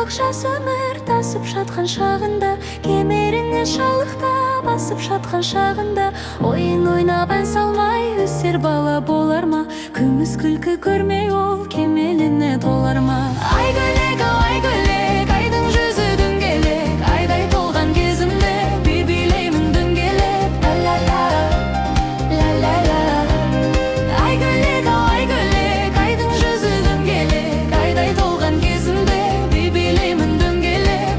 барлық жас өмір тасып жатқан шағында, кемеріне шалықта басып жатқан шағында, ойын ойнап ән салмай өсер бала болар ма? Күміс күлкі көрмей ол кемеліне толар ма? Айгөлек, ау айгөлек, айдың жүзі дөңгелек, айдай толған кезімде би билеймін дөңгелек. Ла-ла-ла, ла-ла-ла. Айгөлек, ау айгөлек, айдың жүзі дөңгелек, айдай толған кезімде би билеймін дөңгелек.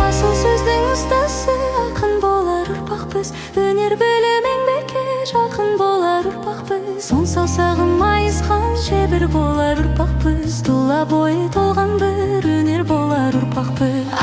Асыл сөздің ұстасы ақын болар ұрпақпыз, өнер білім еңбекке жақын болар ұрпақпыз. Сон саусағым майысқан шебер болар ұрпақпыз, тұла бойы толған бір өнер болар ұрпақпыз.